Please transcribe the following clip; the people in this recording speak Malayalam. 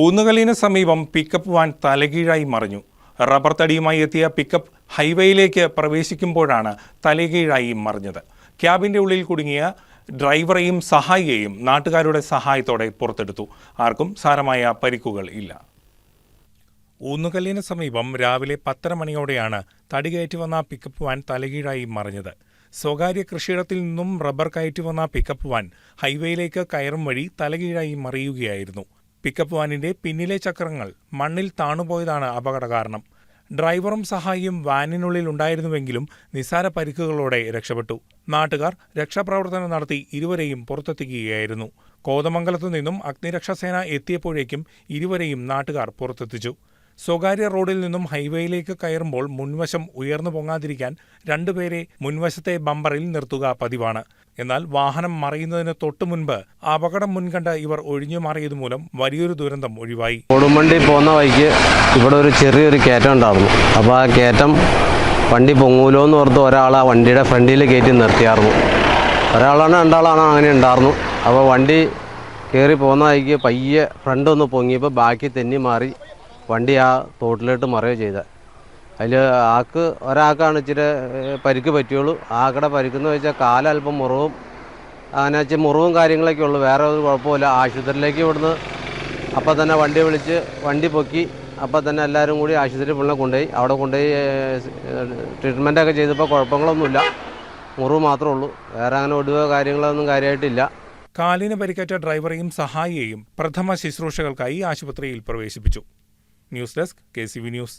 ഊന്നുകല്ലിന് സമീപം പിക്കപ്പ് വാൻ തലകീഴായി മറിഞ്ഞു. റബ്ബർ തടിയുമായി എത്തിയ പിക്കപ്പ് ഹൈവേയിലേക്ക് പ്രവേശിക്കുമ്പോഴാണ് തലകീഴായി മറിഞ്ഞത്. ക്യാബിന്റെ ഉള്ളിൽ കുടുങ്ങിയ ഡ്രൈവറെയും സഹായിയെയും നാട്ടുകാരുടെ സഹായത്തോടെ പുറത്തെടുത്തു. ആർക്കും സാരമായ പരിക്കുകൾ ഇല്ല. ഊന്നുകല്ലിന് സമീപം രാവിലെ 10:30 മണിയോടെയാണ് തടി കയറ്റി വന്ന പിക്കപ്പ് വാൻ തലകീഴായി മറിഞ്ഞത്. സ്വകാര്യ കൃഷിയിടത്തിൽ നിന്നും റബ്ബർ കയറ്റി വന്ന പിക്കപ്പ് വാൻ ഹൈവേയിലേക്ക് കയറും വഴി തലകീഴായി മറിയുകയായിരുന്നു. പിക്കപ്പ് വാനിന്റെ പിന്നിലെ ചക്രങ്ങൾ മണ്ണിൽ താണുപോയതാണ് അപകട കാരണം. ഡ്രൈവറും സഹായിയും വാനിനുള്ളിൽ ഉണ്ടായിരുന്നുവെങ്കിലും നിസ്സാര പരിക്കുകളോടെ രക്ഷപ്പെട്ടു. നാട്ടുകാർ രക്ഷാപ്രവർത്തനം നടത്തി ഇരുവരെയും പുറത്തെത്തിക്കുകയായിരുന്നു. കോതമംഗലത്തു നിന്നും അഗ്നിരക്ഷാസേന എത്തിയപ്പോഴേക്കും ഇരുവരെയും നാട്ടുകാർ പുറത്തെത്തിച്ചു. സ്വകാര്യ റോഡിൽ നിന്നും ഹൈവേയിലേക്ക് കയറുമ്പോൾ മുൻവശം ഉയർന്നു പൊങ്ങാതിരിക്കാൻ രണ്ടുപേരെ മുൻവശത്തെ ബമ്പറിൽ നിർത്തുക പതിവാണ്. എന്നാൽ വാഹനം മറിയുന്നതിന് തൊട്ടു മുൻപ് അപകടം മുൻകണ്ട് ഇവർ ഒഴിഞ്ഞു മാറിയതുമൂലം വലിയൊരു ദുരന്തം ഒഴിവായി. കൊടുമണ്ടി പോകുന്ന വഴിക്ക് ഇവിടെ ഒരു ചെറിയൊരു കയറ്റം ഉണ്ടായിരുന്നു. അപ്പോൾ ആ കയറ്റം വണ്ടി പൊങ്ങൂലോ എന്ന് ഓർത്ത് ഒരാൾ ആ വണ്ടിയുടെ ഫ്രണ്ടിൽ കയറ്റി നിർത്തിയായിരുന്നു. ഒരാളാണ് രണ്ടാളാണ് അങ്ങനെ ഉണ്ടായിരുന്നു. അപ്പോൾ വണ്ടി കയറി പോകുന്ന വഴിക്ക് പയ്യെ ഫ്രണ്ട് ഒന്ന് പൊങ്ങിയപ്പോൾ ബാക്കി തെന്നി മാറി വണ്ടി ആ തോട്ടിലോട്ട് മറിയുക ചെയ്തത്. അതിൽ ഒരാൾക്കാണ് ഇച്ചിരി പരിക്ക് പറ്റിയുള്ളൂ. ആക്കടെ പരിക്കെന്ന് വെച്ചാൽ കാലല്പം മുറിവും അങ്ങനെ വെച്ചാൽ മുറിവും കാര്യങ്ങളൊക്കെ ഉള്ളൂ. വേറെ ഒരു കുഴപ്പമില്ല. ആശുപത്രിയിലേക്ക് ഇവിടുന്ന് അപ്പം തന്നെ വണ്ടി വിളിച്ച് വണ്ടി പൊക്കി അപ്പം തന്നെ എല്ലാവരും കൂടി ആശുപത്രിയിൽ പുള്ളിനെ കൊണ്ടുപോയി. അവിടെ കൊണ്ടുപോയി ട്രീറ്റ്മെൻറ്റൊക്കെ ചെയ്തപ്പോൾ കുഴപ്പങ്ങളൊന്നുമില്ല. മുറിവ് മാത്രമേ ഉള്ളൂ. വേറെ അങ്ങനെ ഒടിവോ കാര്യങ്ങളൊന്നും കാര്യമായിട്ടില്ല. കാലിന് പരിക്കേറ്റ ഡ്രൈവറെയും സഹായിയെയും പ്രഥമ ശുശ്രൂഷകൾക്കായി ആശുപത്രിയിൽ പ്രവേശിപ്പിച്ചു. News desk KCV news.